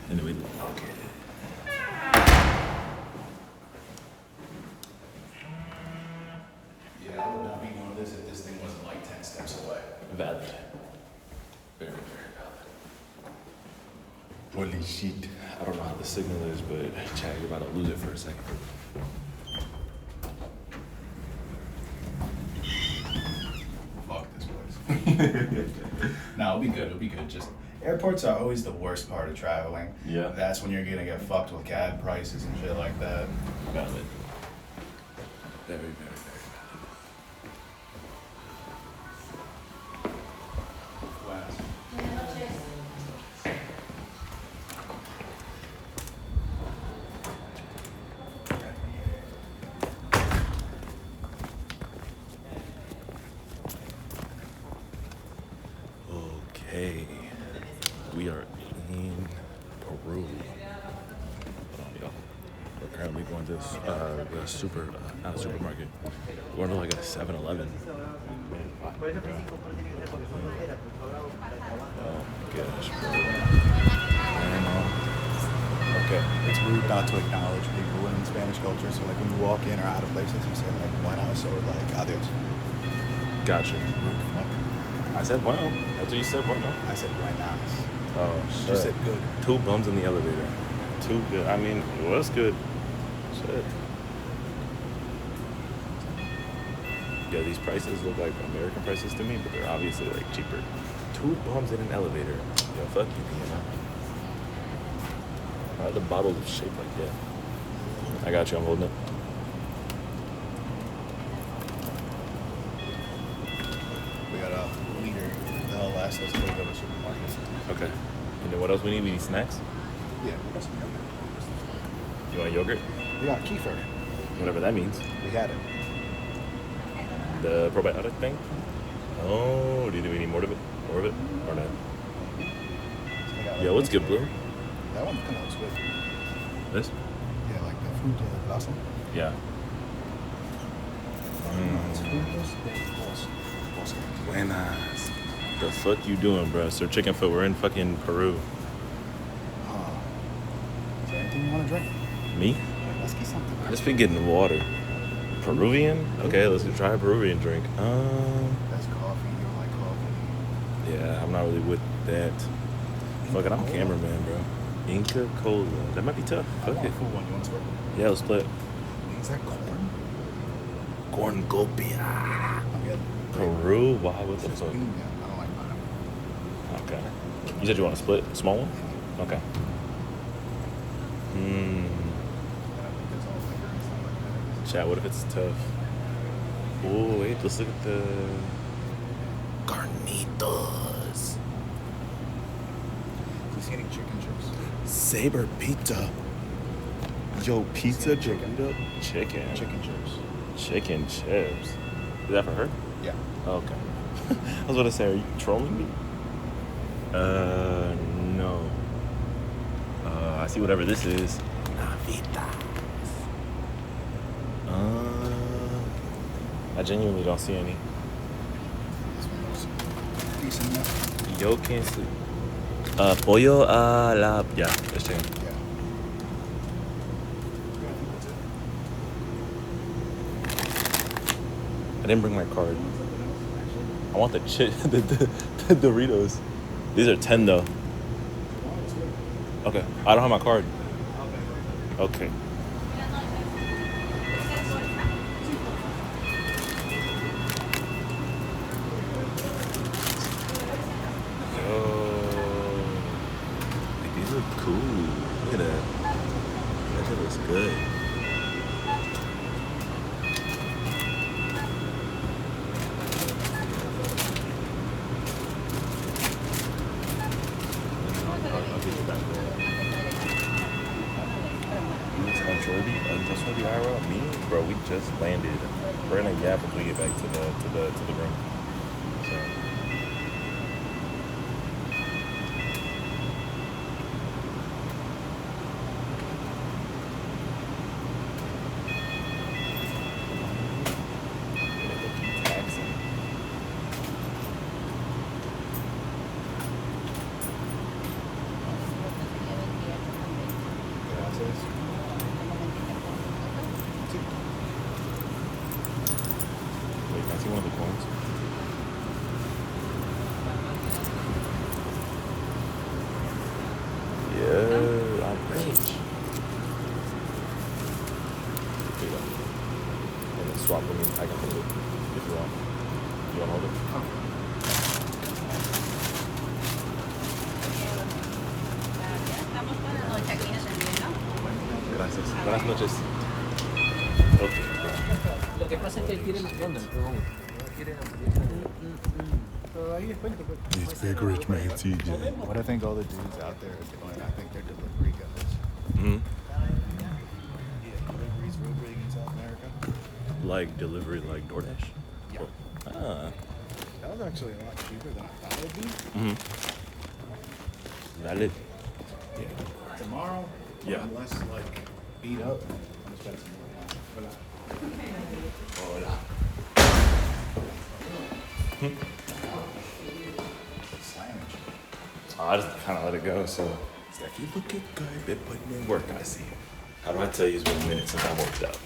And then we lock it. Yeah, I would not be doing this if this thing wasn't like 10 steps away. Valid. Very, very valid. Holy shit. I don't know how the signal is, but Chad, you're about to lose it for a second. Fuck this place. No, it'll be good. It'll be good. Just airports are always the worst part of traveling. Yeah. That's when you're gonna get fucked with cab prices and shit like that. Valid. Very, very, very valid. Okay. We are in Peru. Hold on, y'all. We're currently going to the not a supermarket. We're going to like a 7-Eleven. Oh my gosh, bro. Okay, it's rude not to acknowledge people in Spanish culture. So like when you walk in or out of places, you say like buenas or like adios. Gotcha. Rude fuck. I said bueno. That's what you said, bueno. I said buenas. Oh, shit. You said good. 2 bums in the elevator. 2 good. I mean, it was good. Shit. Yeah, these prices look like American prices to me, but they're obviously like cheaper. 2 bums in an elevator. Yo, fuck you, know. Why are the bottles shaped like that? I got you. I'm holding it. We got a liter. That'll last us till we go to the supermarket. Okay. And then what else we need? We need snacks? Yeah, we got some yogurt. You want yogurt? We got kefir. Whatever that means. We had it. The probiotic thing? Oh, do we need more of it? More of it? Or not? Yeah, what's good, Blue? That one kind of looks good. This? Yeah, like the fruit blossom. Yeah. Buenas. The fuck you doing, bro? Sir Chicken Foot, we're in fucking Peru. Is there anything you want to drink? Me? Let's get something. I just been getting water. Peruvian? Okay, let's go try a Peruvian drink. That's coffee. You don't like coffee. Yeah, I'm not really with that. Fuck it, I'm a cameraman, bro. Inca Cola. That might be tough. I Fuck want it. a full one. You want to split? Yeah, let's split. Is that corn? Cornucopia. I'm good. Peru? Why? What the It's fuck? green, yeah. I don't like pineapple. Okay. You said you want to split? Small one? Okay. Chat, what if it's tough? Oh, wait, let's look at the carnitas. He's eating chicken chips. Saber pizza. Yo, pizza, Chicken. Dorito, chicken. Chicken chips. Chicken chips. Is that for her? Yeah. Okay. I was about to say, are you trolling me? No. I see whatever this is. Navitas. I genuinely don't see any. This one looks decent enough. Yo can't sleep. Pollo a la... Yeah, that's chicken. Yeah. Yeah, I think that's it. I didn't bring my card. I want the the Doritos. These are 10 though. Okay. I don't have my card. Okay. Like, these look cool. Look at that. That shit looks good. Me, bro, we just landed. We're gonna yap when we get back to the room. So. swap with me. I can hold it if you want. You want to hold it? Gracias. Buenas noches. Okay. Lo que pasa es que él quiere los condoms, pero vamos. These big rich man TJ. What I think all the dudes out there are doing, I think they're delivery guys. Mm-hmm. Yeah, delivery's real big in South America. Like delivery, like DoorDash? Yeah. Ah. That was actually a lot cheaper than I thought it would be. Mm-hmm. Valid. Yeah. Tomorrow, Yeah. I'm less like beat up. I'm gonna spend some more time. Hola. Sandwich. I just kind of let it go, so it's like, you looking good, been putting in work, I see. How do I tell you it's been a minute since I worked out?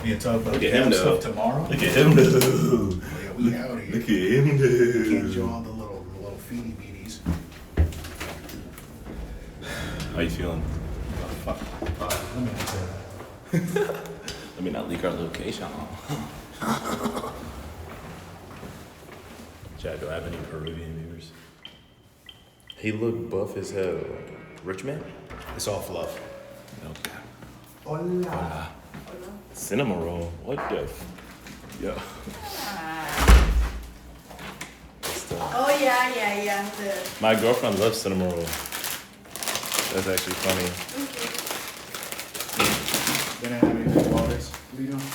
We can talk about Look at him, stuff though. tomorrow. Look at him, though. Oh, yeah, we out here. Look at him, Can't do though. all the little feety beaties. How you feeling? Oh, fuck. Let me answer that. Let me not leak our location. Chad, do I have any Peruvian viewers? He looked buff as hell. Rich man? It's all fluff. Okay. Hola. Cinema roll? What the Yo. Oh yeah. My girlfriend loves cinema roll. That's actually funny. Didn't have any big waters. What are you doing?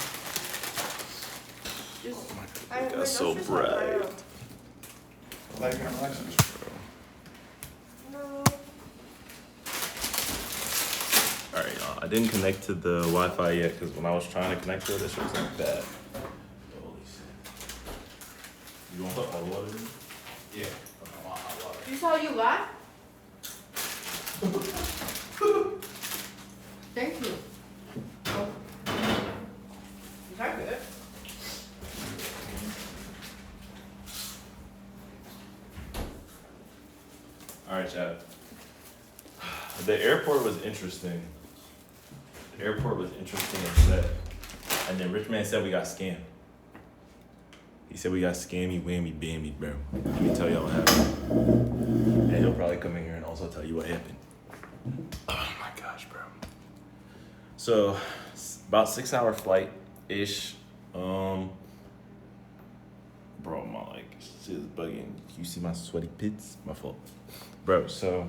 It got so bright. Like an election. Alright, y'all. I didn't connect to the Wi-Fi yet because when I was trying to connect to it, this shit was like bad. Holy shit. You want hot water? Yeah. I want hot water. This all you got? Thank you. Oh. Is that good? Alright, Chad. The airport was interesting. The airport was interesting and set. And then Rich Man said we got scammed. He said we got scammy, whammy, bammy, bro. Let me tell y'all what happened. And he'll probably come in here and also tell you what happened. Oh my gosh, bro. So, about 6 hour flight-ish. Bro, my like, shit is bugging. You see my sweaty pits? My fault. Bro, so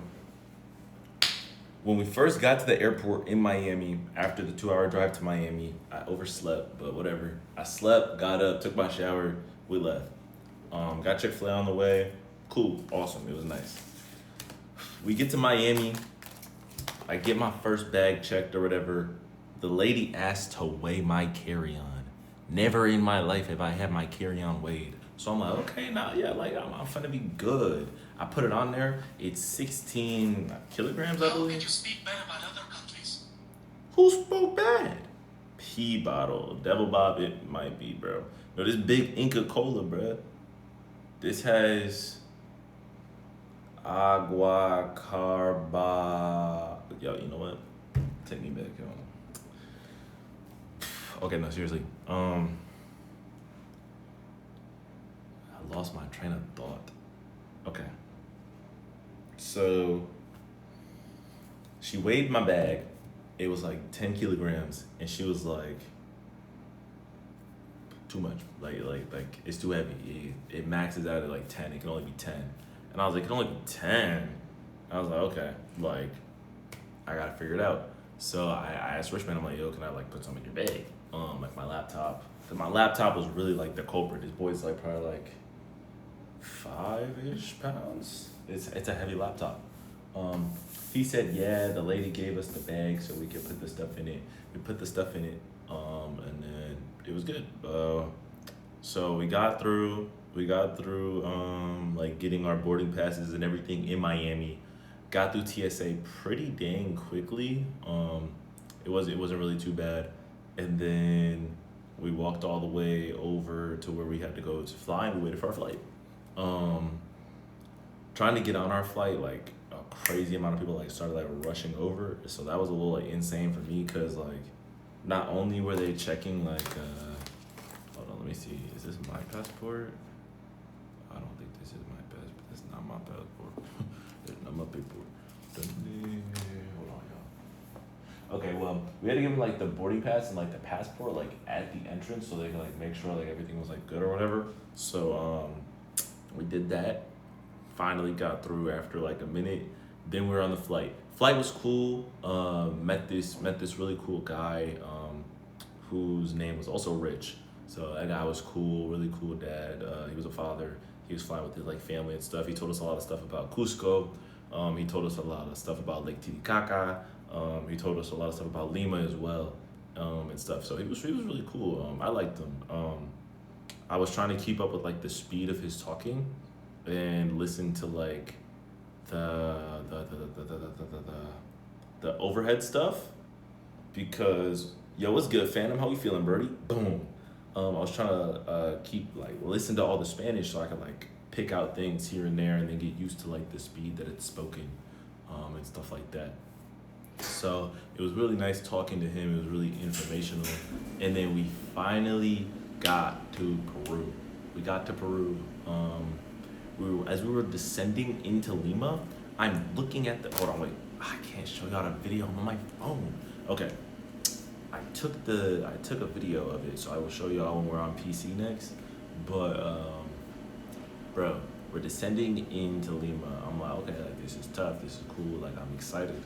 when we first got to the airport in Miami, after the 2 hour drive to Miami, I overslept, but whatever. I slept, got up, took my shower, we left. Got Chick-fil-A on the way. Cool, awesome, it was nice. We get to Miami, I get my first bag checked or whatever. The lady asked to weigh my carry-on. Never in my life have I had my carry-on weighed. So I'm like, okay, now, yeah, like, I'm finna be good. I put it on there. It's 16 kilograms, I believe. Did you speak bad about other countries? Who spoke bad? Pea bottle. Devil Bob, it might be, bro. No, this big Inca Cola, bro. This has agua carba. Yo, you know what? Take me back, yo. Okay, no, seriously. I lost my train of thought. Okay. So she weighed my bag. It was like 10 kilograms, and she was like, too much. Like it's too heavy. It maxes out at like 10. It can only be 10. And I was like, it can only be 10. I was like, okay, like I gotta figure it out. So I asked Richmond, I'm like, yo, can I like put some in your bag? Like my laptop. Cause my laptop was really like the culprit. This boy's like probably like 5-ish pounds. It's a heavy laptop. He said, yeah, the lady gave us the bag so we could put the stuff in it. We put the stuff in it, and then it was good. So we got through like getting our boarding passes and everything in Miami. Got through TSA pretty dang quickly. It wasn't really too bad. And then we walked all the way over to where we had to go to fly, and we waited for our flight. Trying to get on our flight, like a crazy amount of people like started like rushing over. So that was a little like insane for me, cause like not only were they checking like, hold on, let me see. Is this my passport? I don't think this is my passport. That's not my passport. It's not my passport. Hold on, y'all. Okay, well, we had to give them like the boarding pass and like the passport like at the entrance so they could like make sure like everything was like good or whatever. So we did that. Finally got through after like a minute. Then we were on the flight. Flight was cool. Met this really cool guy whose name was also Rich. So that guy was cool, really cool dad. He was a father. He was flying with his like family and stuff. He told us a lot of stuff about Cusco. He told us a lot of stuff about Lake Titicaca. He told us a lot of stuff about Lima as well, and stuff. So he was really cool. I liked him. I was trying to keep up with like the speed of his talking, and listen to like the overhead stuff, because yo, what's good, Phantom? How you feeling, Birdie? Boom. I was trying to keep like listen to all the Spanish so I could like pick out things here and there and then get used to like the speed that it's spoken, and stuff like that. So it was really nice talking to him. It was really informational. And then we finally got to Peru. We got to Peru. As we were descending into Lima, I'm looking at the, hold on, wait, I can't show y'all a video on my phone. Okay, I took a video of it, so I will show y'all when we're on PC next. But bro, we're descending into Lima. I'm like, okay, like this is tough, this is cool, like I'm excited.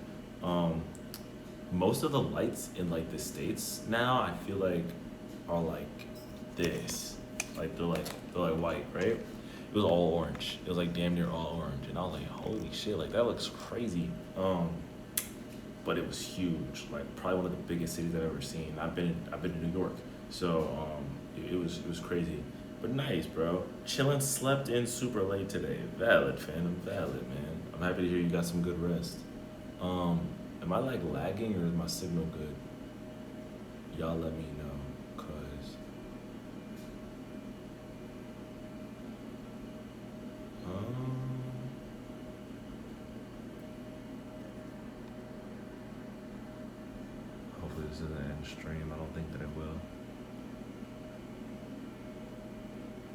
Most of the lights in like the States now, I feel like are like this, like they're like white, right? It was all orange. It was like damn near all orange, and I was like, holy shit, like that looks crazy. But it was huge, like probably one of the biggest cities I've ever seen. I've been to New York, so it was crazy, but nice, bro. Chillin', slept in super late today. Valid, Phantom, valid, man. I'm happy to hear you got some good rest. Am I like lagging or is my signal good? Y'all let me know, cause hopefully this doesn't end stream. I don't think that it will.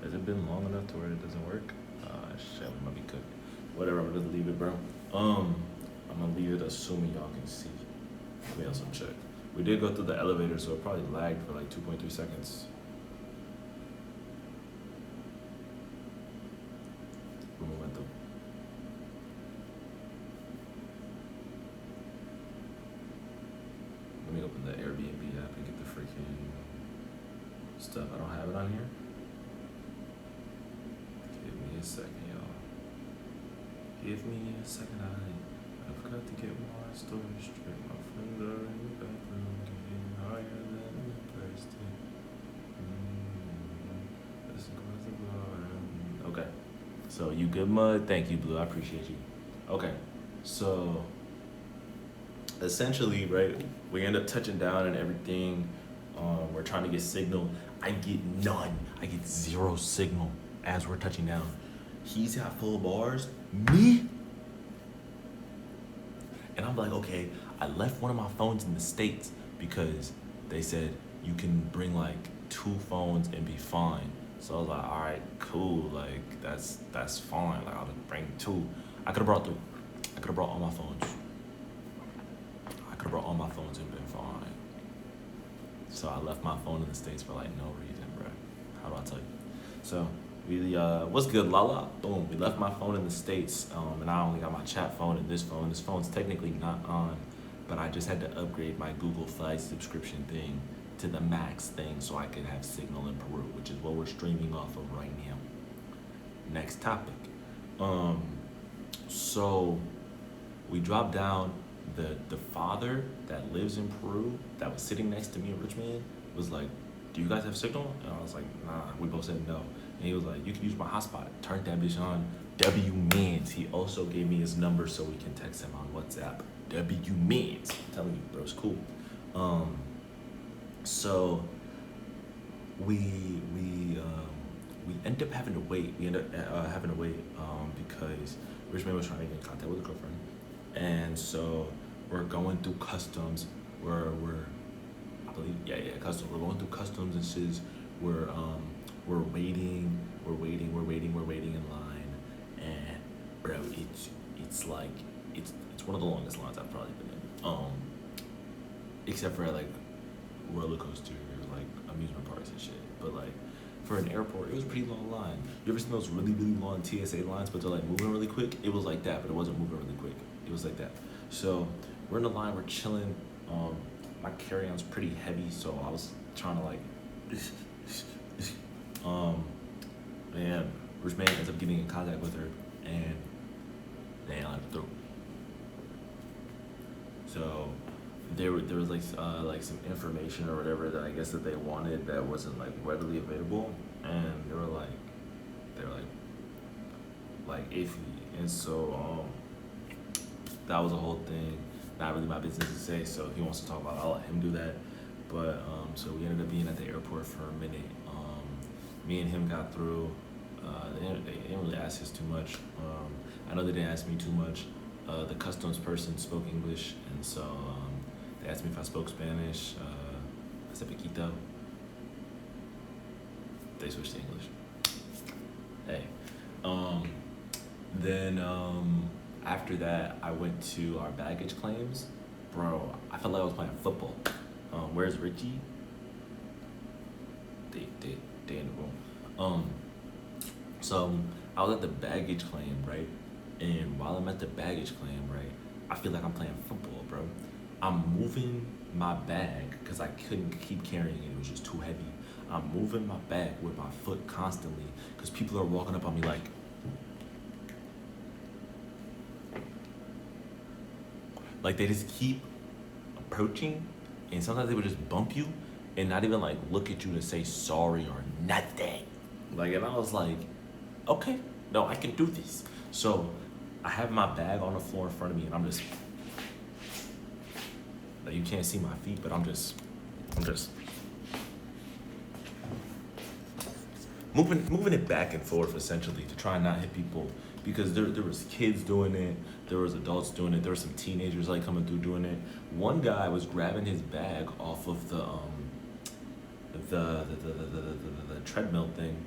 Has it been long enough to where it doesn't work? Shit, we might be good. Whatever, I'm gonna just leave it, bro. I'm gonna leave it assuming y'all can see. Let me also check. We did go through the elevator, so it probably lagged for like 2.3 seconds. Momentum. Let me open the Airbnb app and get the freaking stuff. I don't have it on here. Give me a second, y'all. Give me a second, I've got to get my story straight. My friends are in the bathroom, getting higher than the plastic. Okay. So you good, Mud? Thank you, Blue. I appreciate you. Okay. So essentially, right, we end up touching down and everything. We're trying to get signal. I get none. I get zero signal as we're touching down. He's got full bars. Me? And I'm like, okay, I left one of my phones in the States because they said you can bring like 2 phones and be fine. So I was like, all right, cool, like that's fine. Like I'll bring 2. I could have brought 3. I could have brought all my phones. I could have brought all my phones and been fine. So I left my phone in the States for like no reason, bro. How do I tell you? So we what's good, Lala? Boom. We left my phone in the States, and I only got my chat phone and this phone. This phone's technically not on, but I just had to upgrade my Google Fi subscription thing to the max thing so I could have signal in Peru, which is what we're streaming off of right now. Next topic. So we dropped down. The father that lives in Peru that was sitting next to me in Richmond was like, do you guys have signal? And I was like, nah. We both said no. And he was like, you can use my hotspot. Turned that bitch on. W Mans. He also gave me his number so we can text him on WhatsApp. W Mans. I'm telling you, bro, it's cool. So we end up having to wait. We end up having to wait because Richmond was trying to get in contact with a girlfriend, and so we're going through customs. I believe, yeah, customs. We're going through customs and shit. We're waiting in line, and bro, it's like it's one of the longest lines I've probably been in. Except for like roller coaster, like amusement parks and shit. But like for an airport, it was a pretty long line. You ever seen those really long TSA lines, but they're like moving really quick? It was like that, but it wasn't moving really quick. It was like that. So we're in the line, we're chilling. My carry-on's pretty heavy, so I was trying to like, and Rich Man ends up getting in contact with her, and they ain't let her through. So there was like some information or whatever that I guess that they wanted that wasn't like readily available, and they were like iffy, and so that was a whole thing. Not really my business to say, so if he wants to talk about it, I'll let him do that. But so we ended up being at the airport for a minute. Me and him got through. They didn't really ask us too much. I know they didn't ask me too much. The customs person spoke English, and so they asked me if I spoke Spanish. I said poquito. They switched to English. Hey. Then after that, I went to our baggage claims. Bro, I felt like I was playing football. Where's Richie? They in the room. So I was at the baggage claim, right? And while I'm at the baggage claim, right, I feel like I'm playing football, bro. I'm moving my bag because I couldn't keep carrying it. It was just too heavy. I'm moving my bag with my foot constantly because people are walking up on me like they just keep approaching, and sometimes they would just bump you and not even like look at you to say sorry or nothing. Like, and I was like, okay, no, I can do this. So I have my bag on the floor in front of me, and I'm just like, you can't see my feet, but I'm just moving it back and forth essentially to try and not hit people, because there was kids doing it, there was adults doing it, there were some teenagers like coming through doing it. One guy was grabbing his bag off of the treadmill thing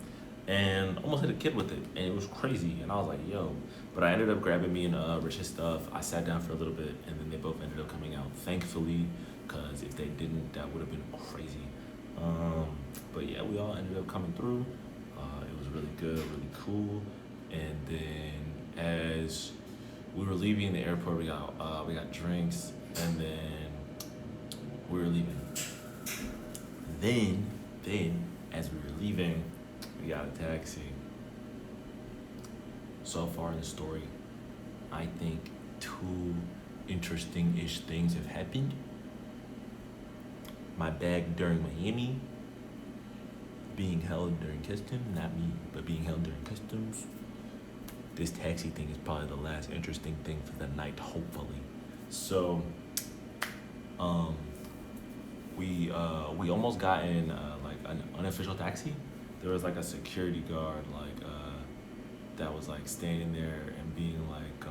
and almost hit a kid with it, and it was crazy. And I was like, yo, but I ended up grabbing me and Rich's stuff. I sat down for a little bit, and then they both ended up coming out, thankfully, because if they didn't, that would have been crazy. But yeah, we all ended up coming through. It was really good, really cool. And then as we were leaving the airport, we got drinks, and then we were leaving. Then as we were leaving, we got a taxi. So far in the story, I think 2 interesting-ish things have happened. My bag during Miami, being held during customs, not me, but being held during customs. This taxi thing is probably the last interesting thing for the night, hopefully. So, we almost got in like an unofficial taxi. There was like a security guard that was like standing there and being like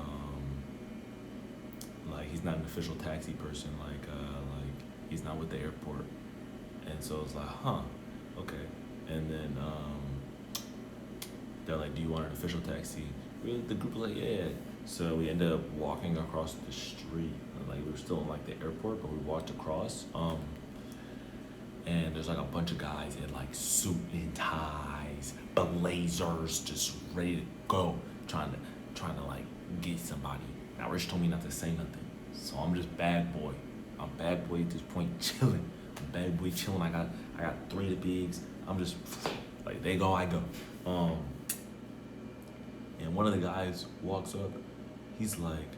he's not an official taxi person, like he's not with the airport, and so it's like, okay. And then they're like, do you want an official taxi? The group was like, yeah. So we ended up walking across the street. Like, we were still in like the airport, but we walked across. And there's like a bunch of guys in like suit and ties, blazers, just ready to go, trying to like get somebody. Now Rich told me not to say nothing, so I'm just bad boy. I'm bad boy at this point, chilling. I'm bad boy chilling. I got 3 of the bigs. I'm just like, they go, I go. And one of the guys walks up. He's like,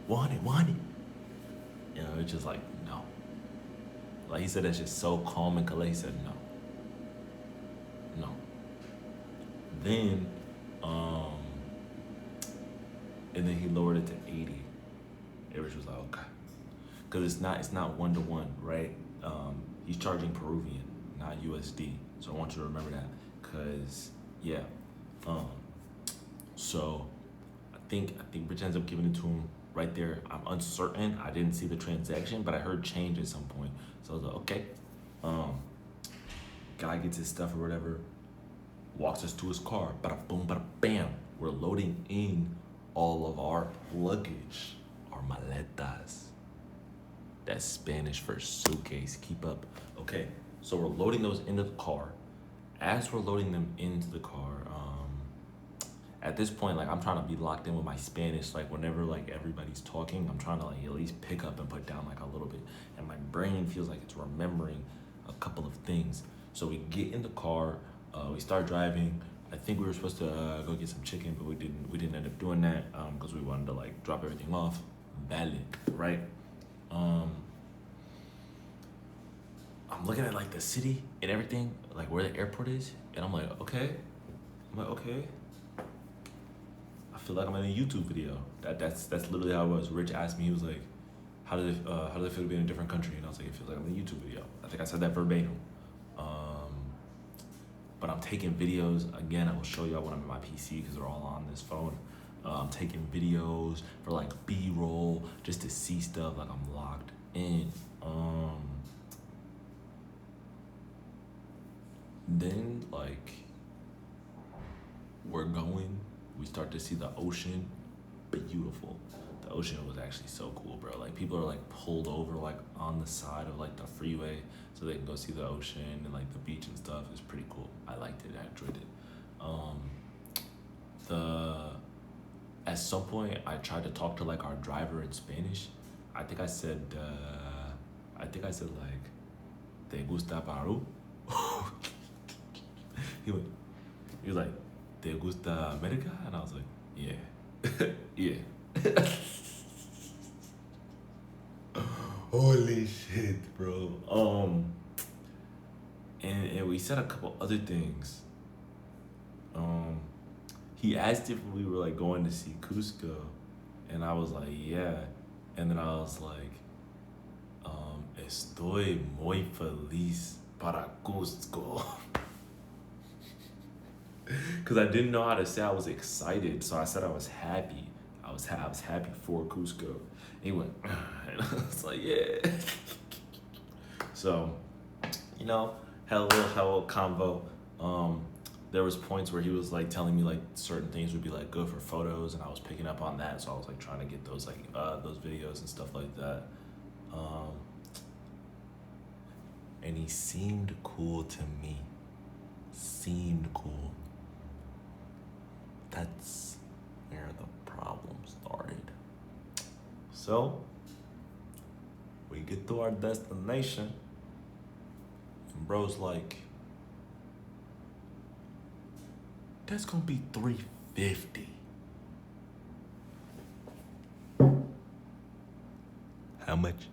want it. You know, it's just like, no. Like, he said that shit so calm and collected. He said no. Then, and then he lowered it to 80. Rich was like, okay. Cause it's not 1-to-1, right? He's charging Peruvian, not USD. So I want you to remember that, cause yeah. So I think Rich ends up giving it to him right there. I'm uncertain. I didn't see the transaction, but I heard change at some point. So I was like, okay, Um, guy gets his stuff or whatever, walks us to his car. Bada boom, bada bam. We're loading in all of our luggage, our maletas. That's Spanish for suitcase. Keep up. Okay, so we're loading those into the car. As we're loading them into the car, at this point, like I'm trying to be locked in with my Spanish. Like whenever like everybody's talking, I'm trying to like at least pick up and put down like a little bit. And my brain feels like it's remembering a couple of things. So we get in the car, we start driving. I think we were supposed to go get some chicken, but we didn't. We didn't end up doing that because we wanted to like drop everything off. Valid, right? I'm looking at like the city and everything, like where the airport is, and I'm like, okay. I feel like I'm in a YouTube video. That's literally how it was. Rich asked me, he was like, how does it feel to be in a different country? And I was like, it feels like I'm in a YouTube video. I think I said that verbatim. But I'm taking videos. Again, I will show y'all when I'm in my PC because they're all on this phone. I'm taking videos for like B-roll just to see stuff, like I'm locked in. Then like we're going, we start to see the ocean. Beautiful. The ocean was actually so cool, bro. Like people are like pulled over like on the side of like the freeway so they can go see the ocean and like the beach and stuff. It's pretty cool. I liked it. I enjoyed it. At some point I tried to talk to like our driver in Spanish. I think I said like, "Te gusta Peru?" He was like, "Te gusta America?" And I was like, yeah. Yeah. Holy shit, bro. And we said a couple other things. He asked if we were like going to see Cusco, and I was like, yeah. And then I was like, estoy muy feliz para Cusco. Because I didn't know how to say I was excited, so I said I was happy. I was happy for Cusco. And he went, and I was like, yeah. So, you know, had a little convo. There was points where he was like telling me like certain things would be like good for photos, and I was picking up on that, so I was like trying to get those like those videos and stuff like that. And he seemed cool to me. Seemed cool. That's where the problem started. So, we get to our destination, and bro's like, that's gonna be $350. How much?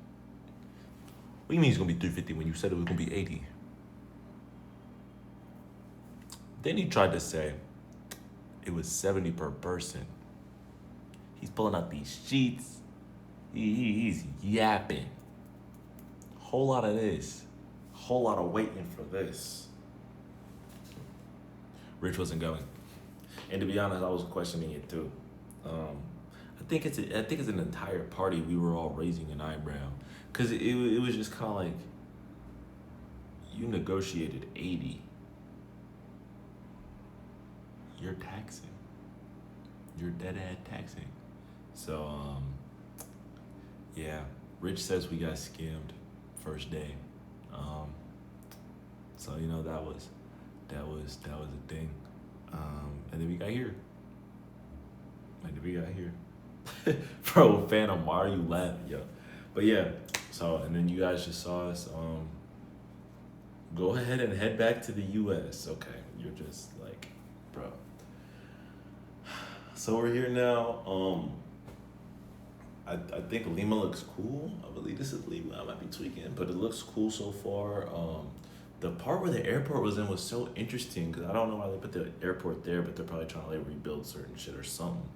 What do you mean it's gonna be $350 when you said it was gonna be $80? Then he tried to say it was $70 per person. He's pulling out these sheets. He's yapping. Whole lot of this. Whole lot of waiting for this. Rich wasn't going. And to be honest, I was questioning it too. I think it's an entire party we were all raising an eyebrow. Cause it was just kinda like, you negotiated 80. You're taxing. You're dead taxing. So yeah, Rich says we got scammed first day. So you know that was a thing. And then we got here. Bro, Phantom, why are you laughing, yo? But yeah, so and then you guys just saw us go ahead and head back to the US. Okay, you're just like, bro. So we're here now. I think Lima looks cool. I believe this is Lima. I might be tweaking, but it looks cool so far. The part where the airport was in was so interesting because I don't know why they put the airport there, but they're probably trying to like rebuild certain shit or something.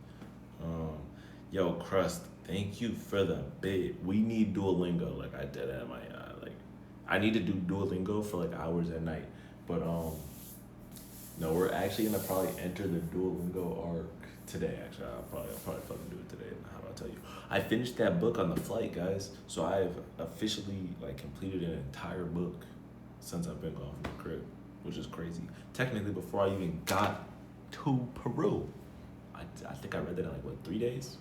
Yo, Crust, thank you for the bit. We need Duolingo. Like I did at my like, I need to do Duolingo for like hours at night, but no, we're actually gonna probably enter the Duolingo arc today. Actually, I'll probably fucking do it today. How do I tell you? I finished that book on the flight, guys. So I've officially like completed an entire book. since I've been gone from the crib, which is crazy. Technically, before I even got to Peru, I think I read that in like, what, 3 days?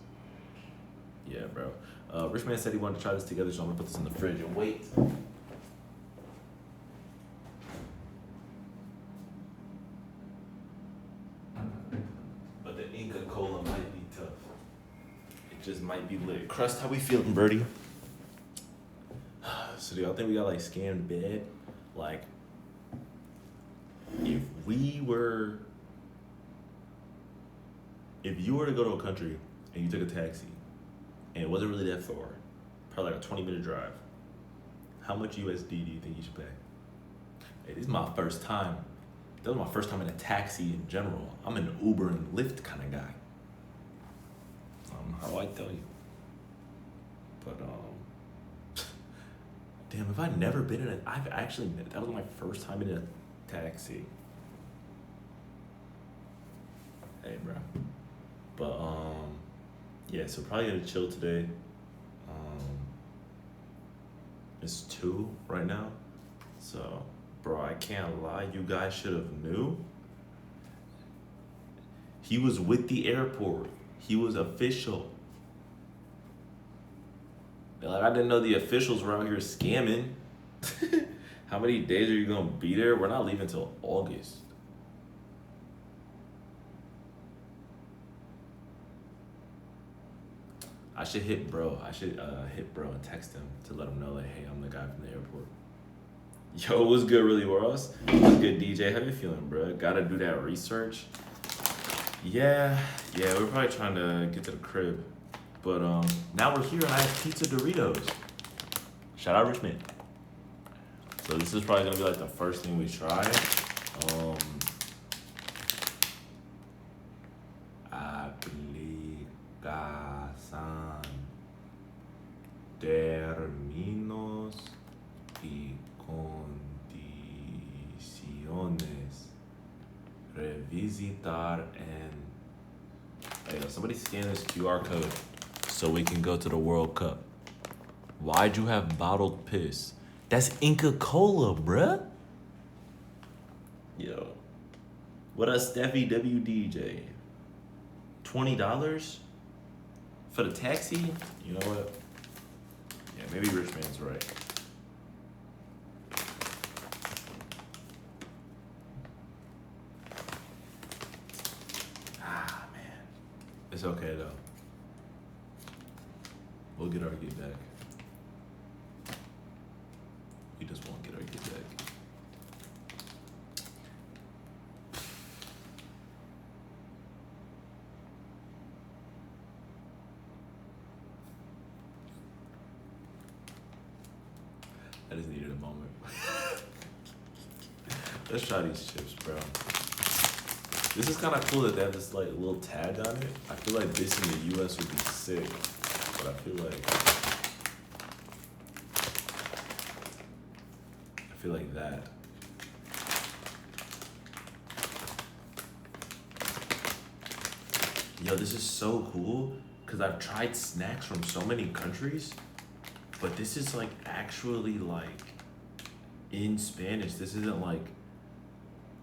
Yeah, bro. Rich Man said he wanted to try this together, so I'm gonna put this in the fridge and wait. But the Inca Cola might be tough. It just might be lit. Crust, how we feeling, Birdie? So do y'all think we got like scammed bad? Like, if you were to go to a country and you took a taxi and it wasn't really that far, probably like a 20-minute drive, how much USD do you think you should pay? Hey, this is my first time. That was my first time in a taxi in general. I'm an Uber and Lyft kind of guy. How do I tell you? But damn, if I've never been in a, I've actually, that was my first time in a taxi. Hey, bro. But yeah, so probably gonna chill today. It's 2 right now, so bro, I can't lie. You guys should have knew. He was with the airport. He was official. Like, I didn't know the officials were out here scamming. How many days are you gonna be there? We're not leaving till August. I should hit bro. I should hit bro and text him to let him know, like, hey, I'm the guy from the airport. Yo, what's good, really, Ross? What's good, DJ? How you feeling, bro? Gotta do that research. Yeah, we're probably trying to get to the crib. But now we're here and I have pizza Doritos. Shout out Richmond. So this is probably gonna be like the first thing we try. Aplicación términos y condiciones. Revisitar and hey, somebody scan this QR code so we can go to the World Cup. Why'd you have bottled piss? That's Inca Cola, bruh. Yo. What a Steffi WDJ. $20 for the taxi? You know what? Yeah, maybe Rich Man's right. Ah, man. It's okay, though. We'll get our get back. We just won't get our get back. I just needed a moment. Let's try these chips, bro. This is kind of cool that they have this like little tag on it. I feel like this in the US would be sick, but I feel like that. Yo, this is so cool because I've tried snacks from so many countries, but this is like actually like in Spanish. This isn't like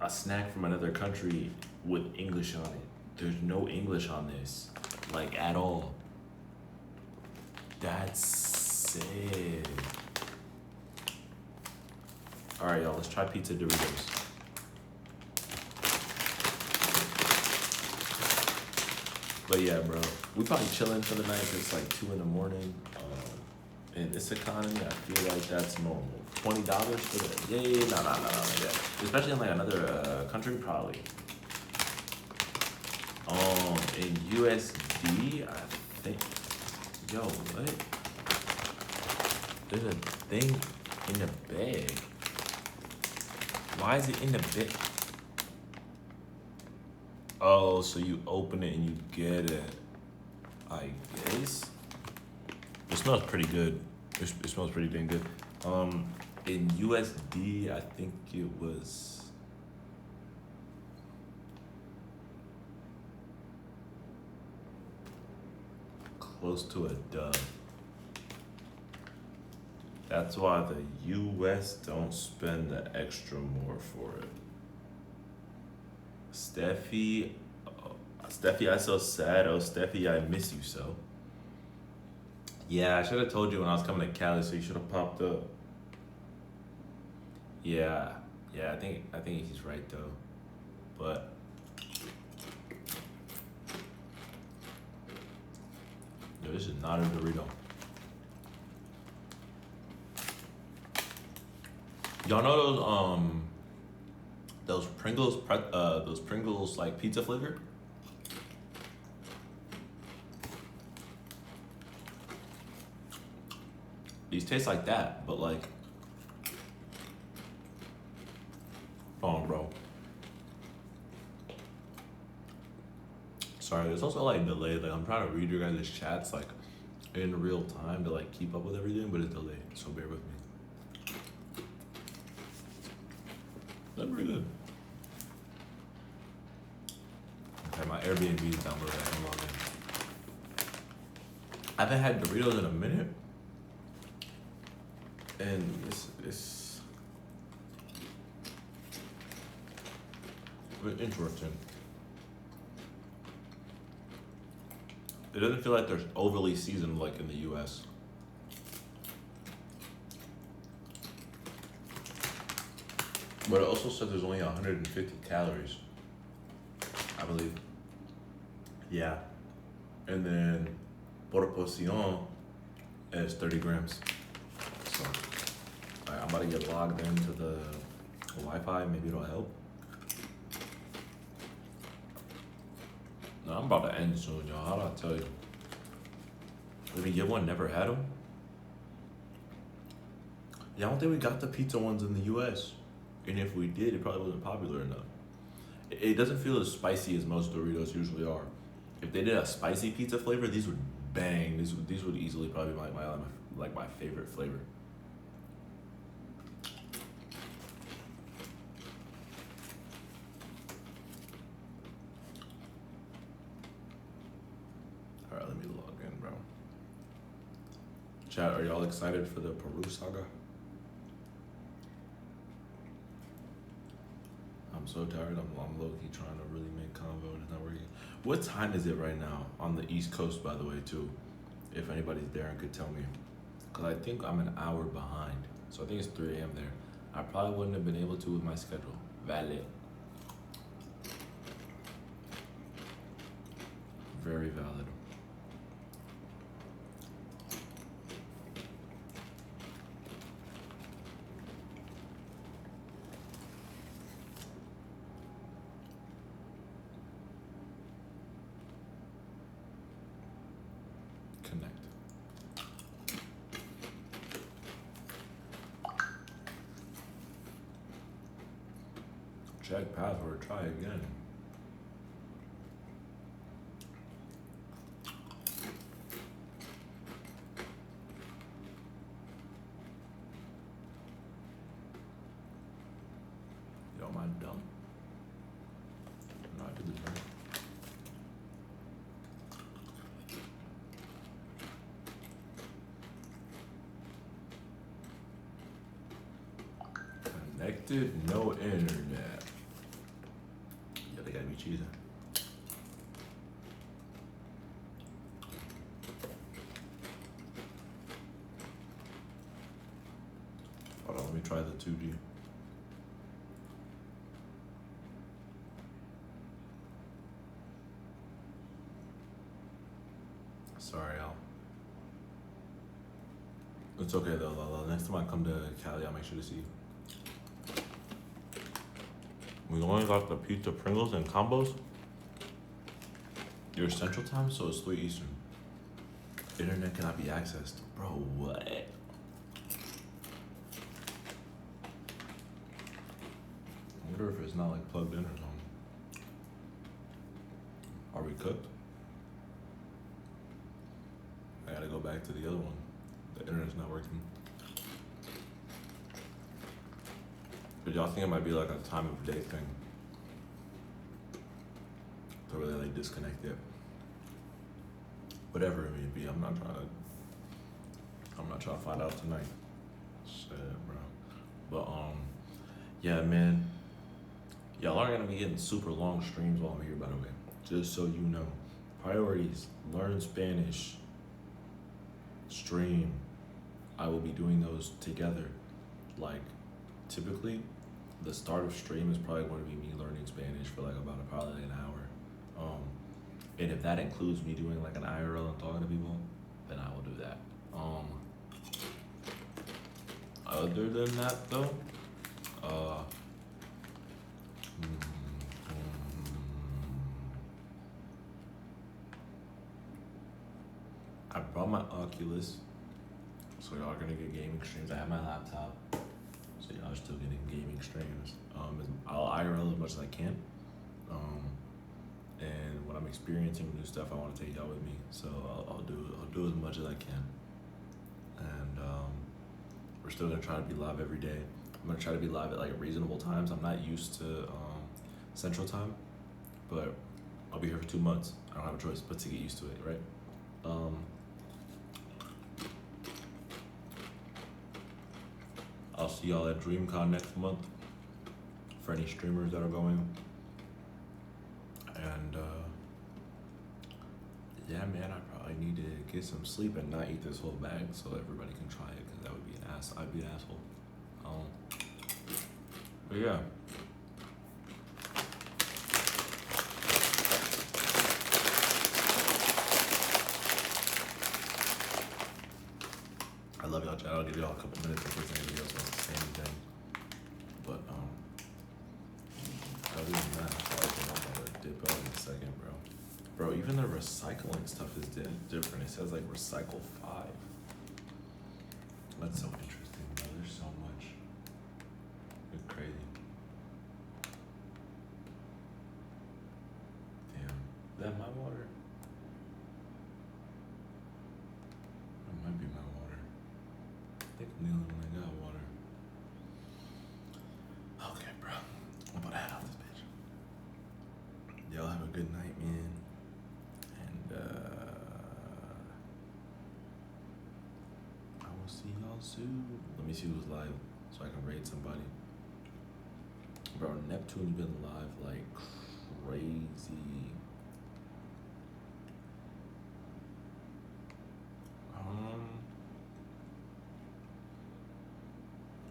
a snack from another country with English on it. There's no English on this, like at all. That's sick. All right, y'all, let's try pizza Doritos. But yeah, bro, we probably chilling for the night 'cause it's like 2 a.m. In this economy, I feel like that's normal. $20 for that? Yeah, no, like that. Especially in like another country, probably. In USD, I think. Yo, what? There's a thing in the bag. Why is it in the bag? Oh, so you open it and you get it. I guess. It smells pretty good. It smells pretty dang good. In USD, I think it was close to a dub. That's why the U.S. don't spend the extra more for it. Steffi, Steffi, I so sad. Oh, Steffi, I miss you so. Yeah, I should have told you when I was coming to Cali, so you should have popped up. Yeah, yeah, I think he's right though, but yo, this is not a Dorito. Y'all know those Pringles, those Pringles like pizza flavor? These taste like that, but like, oh, bro. Sorry, there's also like delayed. Like I'm trying to read your guys' chats like in real time to like keep up with everything, but it's delayed. So bear with me. That's pretty good. Okay, my Airbnb is downloaded. I can log in. I haven't had Doritos in a minute, and it's interesting. It doesn't feel like they're overly seasoned like in the US. But it also said there's only 150 calories, I believe. Yeah. And then por porción is 30 grams. So alright, I'm about to get logged into the Wi-Fi, maybe it'll help. No, I'm about to end soon, y'all. How do I tell you? Let me get one, never had them. Yeah, I don't think we got the pizza ones in the US. And if we did, it probably wasn't popular enough. It doesn't feel as spicy as most Doritos usually are. If they did a spicy pizza flavor, these would bang. These would easily probably be my favorite flavor. All right, let me log in, bro. Chat, are y'all excited for the Peru saga? I'm so tired. I'm low-key trying to really make convo and it's not working. What time is it right now on the East Coast, by the way, too? If anybody's there and could tell me. Because I think I'm an hour behind. So I think it's 3 a.m. there. I probably wouldn't have been able to with my schedule. Valid. Very valid. Connect. Check password, try again. Yo, am I dumb? No, I did this right. Connected, no internet. Yeah, they gotta be cheesy. Hold on, let me try the 2G. Sorry, Al. It's okay though, Lala. Next time I come to Cali, I'll make sure to see you. We only got the pizza Pringles and combos. You're Central Time, so it's 3 Eastern. Internet cannot be accessed. Bro, what? I wonder if it's not like plugged in or something. Are we cooked? I gotta go back to the other one. The internet's not working. But y'all think it might be like a time of day thing to really like disconnect it. Whatever it may be, I'm not trying to find out tonight. Shit, bro. But yeah, man. Y'all are gonna be getting super long streams while I'm here, by the way. Just so you know. Priorities: learn Spanish, stream. I will be doing those together. Like, typically, the start of stream is probably going to be me learning Spanish for like about probably an hour. And if that includes me doing like an IRL and talking to people, then I will do that. Other than that, though, I brought my Oculus, so y'all are gonna get gaming streams. I have my laptop, so y'all are still getting gaming streams. I'll IRL as much as I can. And when I'm experiencing new stuff, I want to take y'all with me. So I'll do as much as I can. And we're still gonna try to be live every day. I'm gonna try to be live at like reasonable times. I'm not used to Central Time, but I'll be here for 2 months. I don't have a choice but to get used to it, right? I'll see y'all at DreamCon next month for any streamers that are going. And yeah, man, I probably need to get some sleep and not eat this whole bag so everybody can try it, because that would be I'd be an asshole. But yeah. I love y'all, chat. I'll give y'all a couple minutes before anybody else wants to say anything. But other than that, I feel like I'm gonna dip out in a second, bro. Bro, even the recycling stuff is different. It says like recycle 5. That's so interesting, bro. There's so much. It's crazy. Damn. Is that my water? That might be my water. I think I'm the only one that got water. Okay, bro. I'm about to head out this bitch. Y'all have a good night, man. And I will see y'all soon. Let me see who's live so I can raid somebody. Bro, Neptune's been live like crazy.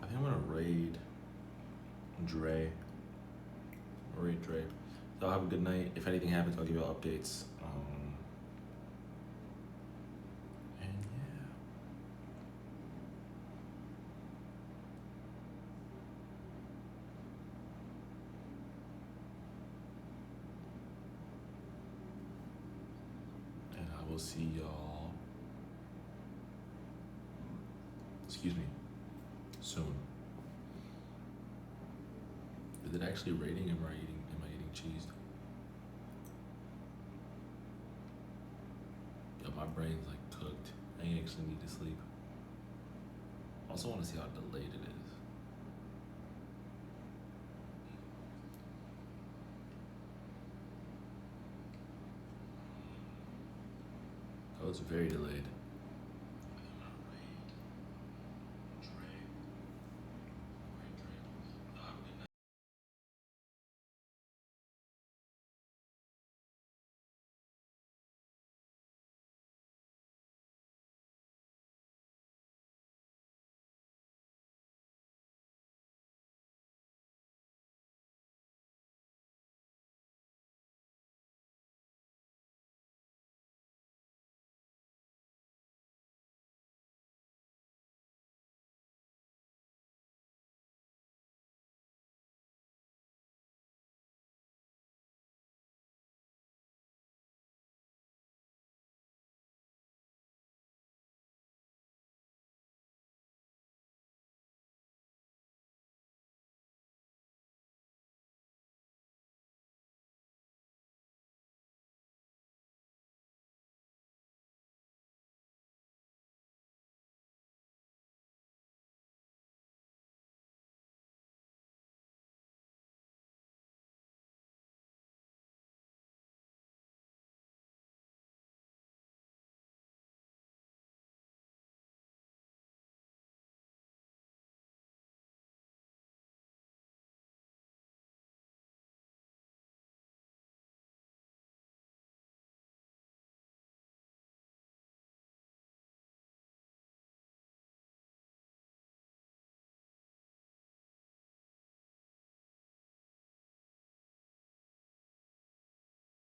I think I'm gonna raid Dre. Raid Dre. So have a good night. If anything happens, I'll give y'all updates. And yeah. And I will see y'all. Excuse me. Soon. Is it actually rating? Am I eating cheese? Yo, my brain's like cooked. I actually need to sleep. Also want to see how delayed it is. Oh, it's very delayed.